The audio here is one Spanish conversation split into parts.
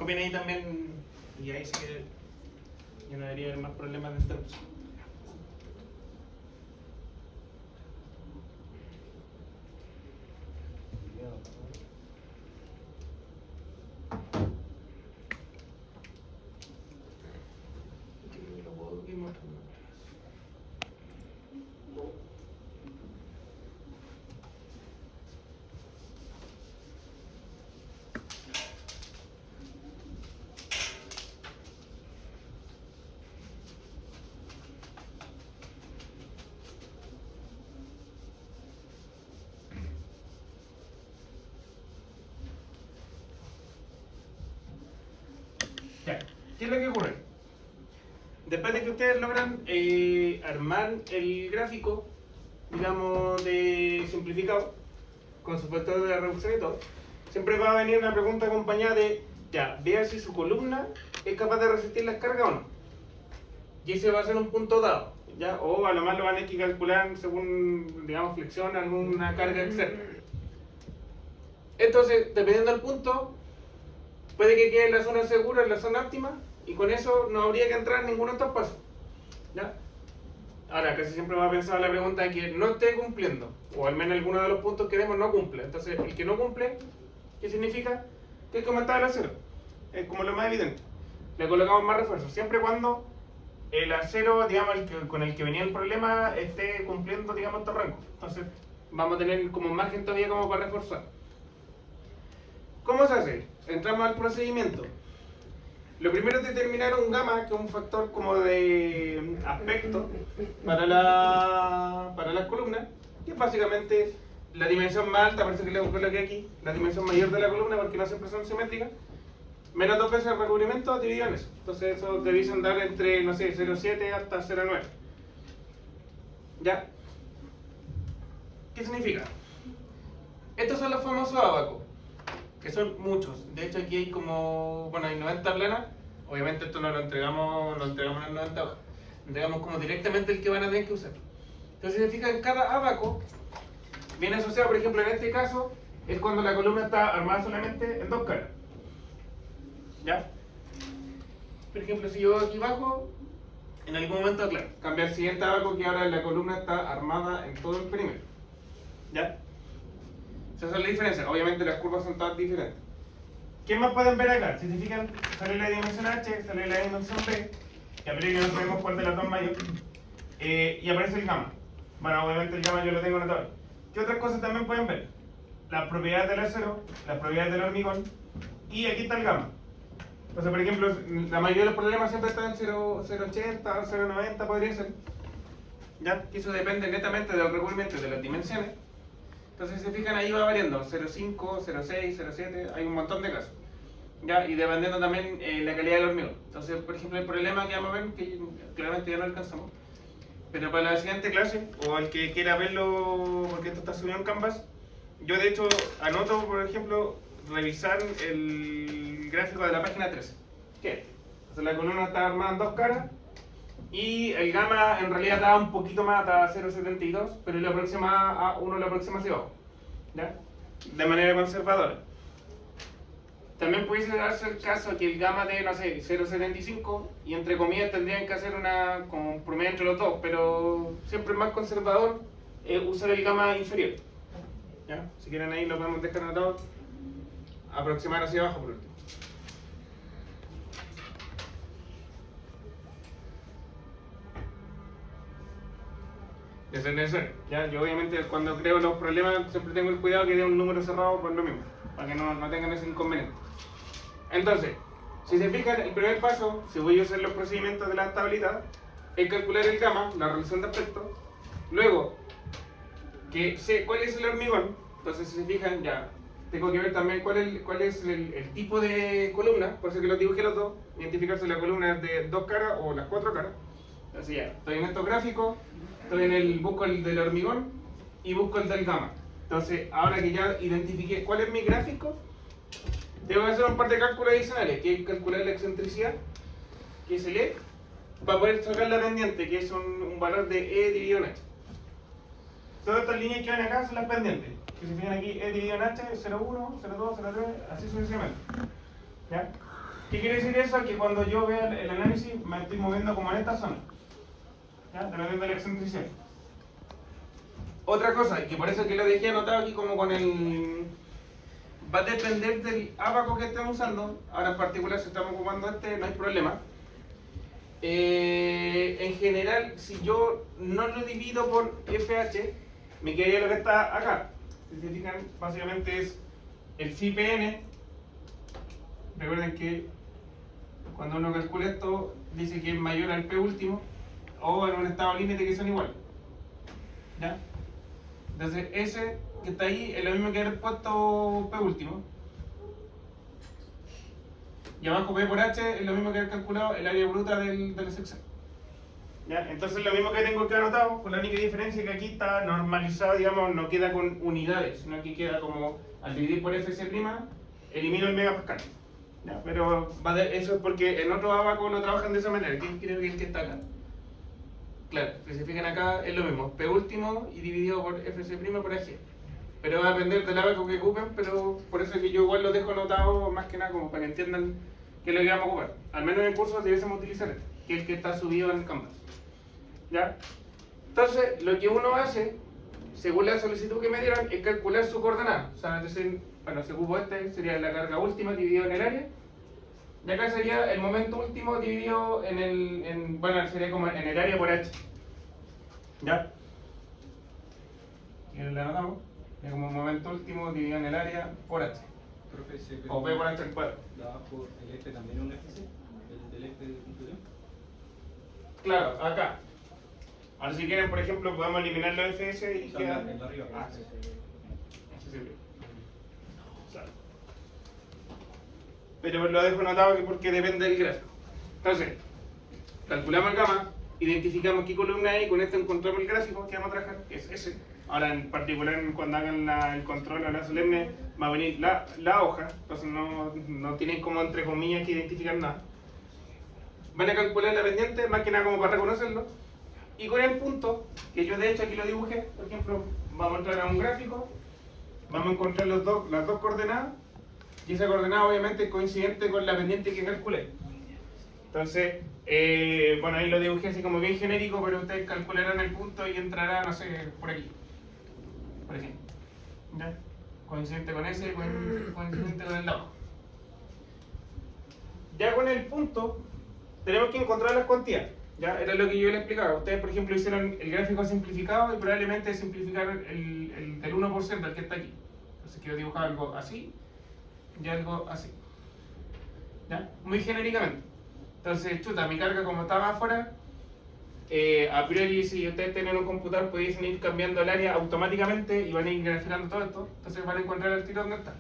copien ahí también y ahí sí que ya no debería haber más problemas de interrupción. Ya, ¿qué es lo que ocurre? Después de que ustedes logran armar el gráfico, digamos, de simplificado, con su factor de reducción y todo, siempre va a venir una pregunta acompañada de, ya, vea si su columna es capaz de resistir las cargas o no. Y ese va a ser un punto dado, ¿ya? O a lo más lo van a tener que calcular según, digamos, flexión, alguna carga externa. Entonces, dependiendo del punto, puede que quede en la zona segura, en la zona óptima, y con eso no habría que entrar en ninguno de estos pasos, ¿ya? Ahora, casi siempre va a pensar la pregunta de que no esté cumpliendo, o al menos alguno de los puntos que demos no cumple. Entonces, el que no cumple, ¿qué significa? Que es como está el acero, es como lo más evidente. Le colocamos más refuerzos, siempre y cuando el acero, digamos, con el que venía el problema, esté cumpliendo, digamos, estos rangos. Entonces, vamos a tener como margen todavía como para reforzar. ¿Cómo se hace? Entramos al procedimiento. Lo primero es determinar un gamma, que es un factor como de aspecto para las columnas, que es básicamente la dimensión más alta, parece que le coloqué aquí, la dimensión mayor de la columna, porque no siempre son simétricas, menos 2 veces el recubrimiento dividido en eso. Entonces eso debéis andar entre, no sé, 0,7 hasta 0,9. ¿Ya? ¿Qué significa? Estos son los famosos abacos, que son muchos. De hecho aquí hay como, bueno, hay 90 planas. Obviamente esto no lo entregamos en 90 hojas. Entregamos como directamente el que van a tener que usar. Entonces, si se fijan, cada abaco viene asociado, por ejemplo, en este caso, es cuando la columna está armada solamente en 2 caras. ¿Ya? Por ejemplo, si yo aquí bajo, en algún momento, claro, cambia el siguiente abaco que ahora la columna está armada en todo el perímetro. ¿Ya? Esas son las diferencias. Obviamente las curvas son todas diferentes. ¿Qué más pueden ver acá? Si se fijan, sale la dimensión H, sale la dimensión B, y a priori no sabemos cuál de las dos mayor, y aparece el gamma. Bueno, obviamente el gamma yo lo tengo anotado. ¿Qué otras cosas también pueden ver? Las propiedades del acero, las propiedades del hormigón, y aquí está el gamma. Entonces, por ejemplo, la mayoría de los problemas siempre están en 0,80, 0,90 podría ser. ¿Ya? Que eso depende netamente del recubrimiento y de las dimensiones. Entonces, si se fijan, ahí va variando, 0,5, 0,6, 0,7, hay un montón de casos. ¿Ya? Y dependiendo también la calidad del hormigón. Entonces, por ejemplo, el problema que vamos a ver, que claramente ya no alcanzamos, pero para la siguiente clase, o el que quiera verlo, porque esto está subido en Canvas, yo de hecho anoto, por ejemplo, revisar el gráfico de la página 13. ¿Qué? Entonces la columna está armada en 2 caras, y el gamma en realidad da un poquito más, da 0,72, pero uno lo aproxima hacia abajo, ¿ya? De manera conservadora. También pudiese darse el caso que el gamma de, no sé, 0,75 y entre comillas tendrían que hacer como un promedio entre los dos, pero siempre es más conservador usar el gamma inferior. ¿Ya? Si quieren ahí lo podemos dejar anotado, aproximar hacia abajo por último. Eso es necesario. ¿Ya? Yo obviamente cuando creo los problemas siempre tengo el cuidado que dé un número cerrado por lo mismo, para que no tengan ese inconveniente. Entonces, si se fijan, el primer paso, si voy a usar los procedimientos de la estabilidad, es calcular el gamma, la relación de aspecto. Luego, que sé cuál es el hormigón, entonces si se fijan, ya tengo que ver también cuál es el tipo de columna, por eso que lo dibujé los dos, identificar si la columna es de 2 caras o las 4 caras. Así ya, estoy en estos gráficos, busco el del hormigón y busco el del gamma. Entonces, ahora que ya identifiqué cuál es mi gráfico, tengo que hacer un par de cálculos adicionales, que es calcular la excentricidad, que es el E, para poder sacar la pendiente, que es un valor de E dividido en H. Todas estas líneas que van acá son las pendientes. Si se fijan aquí, E dividido en H es 0,1, 0,2, 0,3, así sucesivamente. ¿Ya? ¿Qué quiere decir eso? Que cuando yo vea el análisis me estoy moviendo como en esta zona, ¿ya? Dependiendo de la excentricidad. Otra cosa, que por eso que lo dejé anotado aquí como con el... Va a depender del ábaco que estemos usando. Ahora en particular si estamos ocupando este no hay problema. En general, si yo no lo divido por FH, me quedaría lo que está acá. Si se fijan, básicamente es el phi-PN. Recuerden que cuando uno calcula esto, dice que es mayor al P último, o en un estado límite que son iguales. ¿Ya? Entonces, ese que está ahí es lo mismo que haber puesto P último. Y abajo P por H es lo mismo que haber calculado el área bruta de la sección. ¿Ya? Entonces, lo mismo que tengo que anotado, con la única diferencia que aquí está normalizado, digamos, no queda con unidades, sino que queda como al dividir por FC', elimino el megapascal. ¿Ya? Pero eso es porque en otros abacos no trabajan de esa manera. ¿Quién creo que es el que está acá? Claro, si se fijan acá es lo mismo, P último y dividido por FC' por AG. Pero va a depender del abaco que ocupen, pero por eso es que yo igual lo dejo anotado más que nada como para que entiendan qué es lo que vamos a ocupar. Al menos en el curso debiésemos utilizar este, que es el que está subido en Canvas. ¿Ya? Entonces, lo que uno hace, según la solicitud que me dieron, es calcular su coordenada. O sea, es decir, bueno, si ocupo este, sería la carga última dividido en el área. Y acá sería el momento último dividido en el... bueno, sería como en el área por H. ¿Ya? Y le anotamos. Es como momento último dividido en el área por H. Profe, O P por H al cuadrado. ¿Da por el F también un FC? ¿El del F de puntuación? Claro, acá. Ahora si quieren, por ejemplo, podemos eliminar los FS y O sea, queda... el de arriba. Ah, sí. Accesible. Pero lo dejo anotado porque depende del gráfico. Entonces, calculamos el gamma, identificamos qué columna hay, con esto encontramos el gráfico que vamos a trabajar, que es ese. Ahora, en particular, cuando hagan el control a la solemne, va a venir la hoja, entonces no tienen como, entre comillas, que identificar nada. Van a calcular la pendiente, más que nada como para reconocerlo. Y con el punto, que yo de hecho aquí lo dibujé, por ejemplo, vamos a entrar a un gráfico, vamos a encontrar las dos coordenadas, y esa coordenada obviamente es coincidente con la pendiente que calculé. Entonces, bueno, ahí lo dibujé así como bien genérico, pero ustedes calcularán el punto y entrará, no sé, por aquí. Por ejemplo. ¿Ya? Coincidente con ese, coincidente con el de abajo. Ya con el punto, tenemos que encontrar las cuantías. ¿Ya? Era lo que yo les explicaba. Ustedes, por ejemplo, hicieron el gráfico simplificado y probablemente simplificaron el del 1%, el que está aquí. Entonces quiero dibujar algo así y algo así. ¿Ya? Muy genéricamente. Entonces, chuta, mi carga como estaba afuera, a priori si ustedes tienen un computador pudiesen ir cambiando el área automáticamente y van a ir graficando todo esto. Entonces van a encontrar el tiro donde está.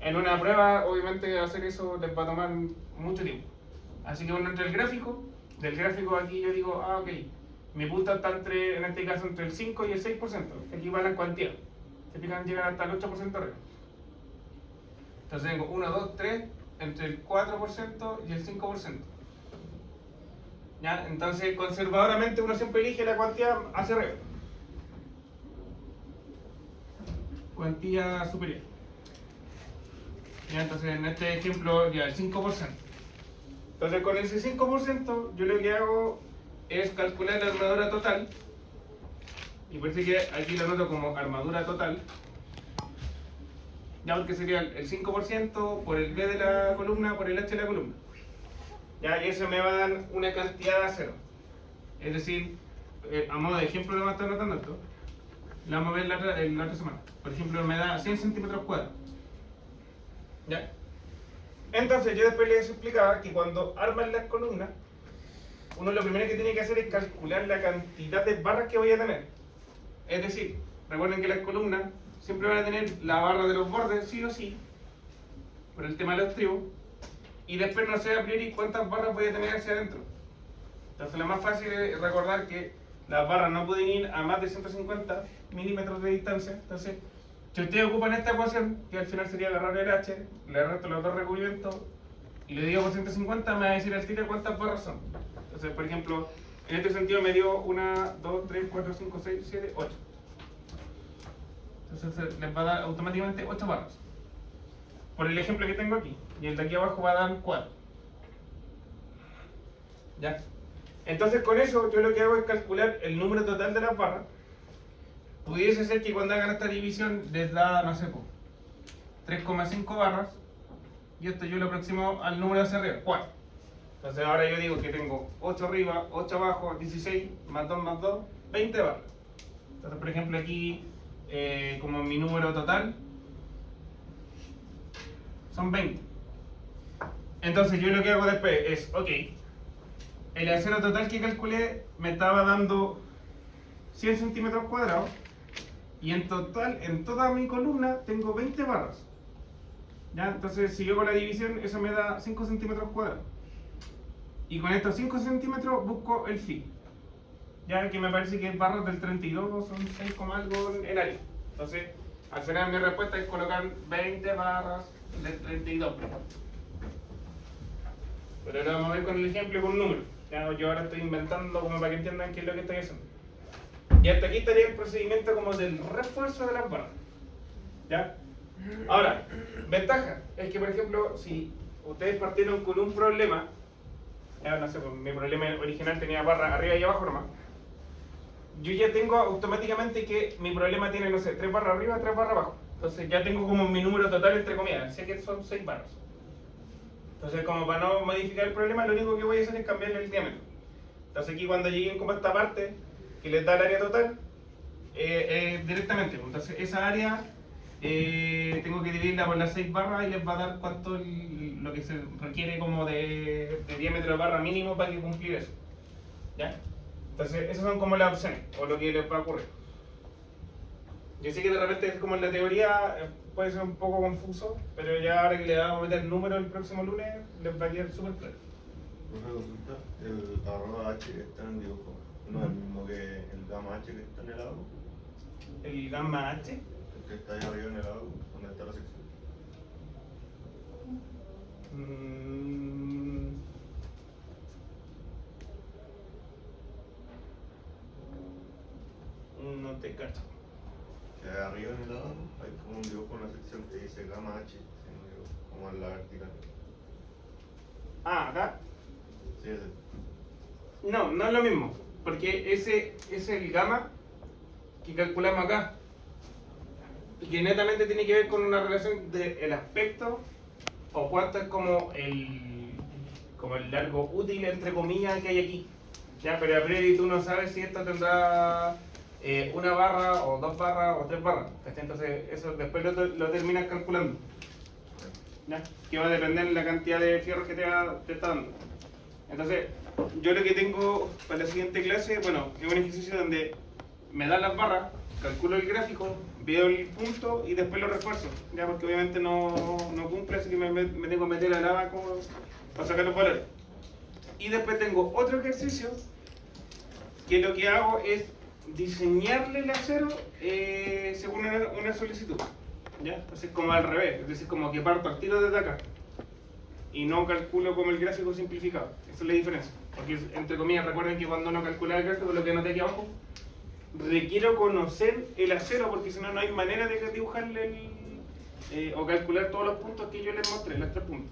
En una prueba, obviamente, hacer eso les va a tomar mucho tiempo. Así que uno entra el gráfico. Del gráfico aquí yo digo, ok, mi punta está en este caso entre el 5 y el 6%, aquí van las cuantías, se fijan, llegan hasta el 8% arriba. Entonces tengo 1, 2, 3, entre el 4% y el 5%. ¿Ya? Entonces conservadoramente uno siempre elige la cuantía hacia arriba. Cuantía superior. ¿Ya? Entonces en este ejemplo ya el 5%. Entonces con ese 5% yo lo que hago es calcular la armadura total, y por eso que aquí lo anoto como armadura total, ya, porque sería el 5% por el B de la columna por el H de la columna, ya, y eso me va a dar una cantidad a cero. Es decir, a modo de ejemplo le vamos a estar anotando esto, lo vamos a ver la otra semana. Por ejemplo, me da 100 centímetros cuadrados, ¿ya? Entonces yo después les explicaba que cuando arman las columnas, uno lo primero que tiene que hacer es calcular la cantidad de barras que voy a tener. Es decir, recuerden que las columnas siempre van a tener la barra de los bordes, sí o sí, por el tema de los tribus, y después no sé a priori cuántas barras voy a tener hacia adentro. Entonces lo más fácil es recordar que las barras no pueden ir a más de 150 milímetros de distancia. Entonces, si ustedes ocupan esta ecuación, que al final sería agarrar el H, le resto los dos recubrimientos y le digo por 150, me va a decir al tiro cuántas barras son. Entonces, por ejemplo, en este sentido me dio 1, 2, 3, 4, 5, 6, 7, 8. Entonces les va a dar automáticamente 8 barras. Por el ejemplo que tengo aquí. Y el de aquí abajo va a dar 4. ¿Ya? Entonces con eso yo lo que hago es calcular el número total de las barras. Pudiese ser que cuando hagan esta división les da, no sé, 3,5 barras. Y esto yo lo aproximo al número hacia arriba, 4. Entonces ahora yo digo que tengo 8 arriba, 8 abajo, 16, más 2, 20 barras. Entonces por ejemplo aquí, como mi número total, son 20. Entonces yo lo que hago después es, ok, el acero total que calculé me estaba dando 100 centímetros cuadrados y en total, en toda mi columna, tengo 20 barras. ¿Ya? Entonces si yo hago la división, eso me da 5 centímetros cuadrados. Y con estos 5 centímetros busco el phi. Ya que me parece que barras del 32 son 6, algo en área. Entonces, al final mi respuesta es colocar 20 barras del 32. Pero ahora vamos a ver con el ejemplo y con un número. Ya, yo ahora estoy inventando como para que entiendan qué es lo que estoy haciendo. Y hasta aquí estaría el procedimiento como del refuerzo de las barras. ¿Ya? Ahora, ventaja es que por ejemplo, si ustedes partieron con un problema, ya no sé, pues, mi problema original tenía barras arriba y abajo nomás, yo ya tengo automáticamente que mi problema tiene, no sé, 3 barras arriba, 3 barras abajo. Entonces ya tengo como mi número total entre comillas, sé que son 6 barras. Entonces como para no modificar el problema, lo único que voy a hacer es cambiarle el diámetro. Entonces aquí cuando lleguen como a esta parte, que les da el área total, directamente, entonces esa área tengo que dividirla por las 6 barras y les va a dar cuánto lo que se requiere como de diámetro de barra mínimo para que cumplir eso. ¿Ya? Entonces esas son como las opciones, o lo que les va a ocurrir. Yo sé que de repente es como en la teoría puede ser un poco confuso, pero ya ahora que le vamos a meter el número el próximo lunes, les va a quedar súper claro. Una consulta, el arroba H que está en el dibujo, ¿no es el mismo que el gamma H que está en el lado? El gamma H. El que está ahí arriba en el lado, donde está la sección. No te cacho. Que arriba en el lado hay como un dibujo, una sección que dice gamma H, si no me equivoco, como en la vertical. Ah, acá. Sí, ese. No, no es lo mismo, porque ese es el gamma que calculamos acá. Y que netamente tiene que ver con una relación del aspecto o cuánto es como el largo útil entre comillas que hay aquí. Ya, pero a priori tú no sabes si esto tendrá una barra o 2 barras o 3 barras. ¿Cachai? Entonces eso después lo terminas calculando. ¿Ya? Que va a depender de la cantidad de fierros que te está dando. Entonces, yo lo que tengo para la siguiente clase, bueno, es un ejercicio donde me dan las barras, calculo el gráfico, veo el punto y después lo refuerzo, ya porque obviamente no cumple, así que me tengo que meter al abaco para sacar los valores. Y después tengo otro ejercicio que lo que hago es diseñarle el acero según una solicitud, ¿ya? Entonces como al revés, es decir, como que parto al tiro desde acá y no calculo como el gráfico simplificado. Esa es la diferencia, porque entre comillas recuerden que cuando uno calcula el gráfico, lo que anoté aquí abajo, requiero conocer el acero porque si no, no hay manera de dibujarle o calcular todos los puntos que yo les mostré, los 3 puntos.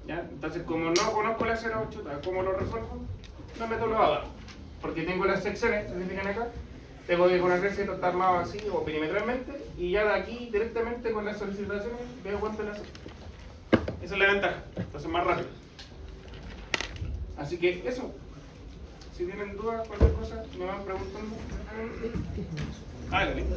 ¿Ya? Entonces, como no conozco el acero, chuta, ¿cómo lo resuelvo? No meto los abajo, porque tengo las secciones, ¿se fijan acá? Tengo que conocer si esto está armado así o perimetralmente y ya de aquí directamente con las solicitaciones veo cuánto es el acero. Esa es la ventaja, entonces más rápido. Así que eso. Si tienen dudas, cualquier cosa, me van preguntando. Ah, listo.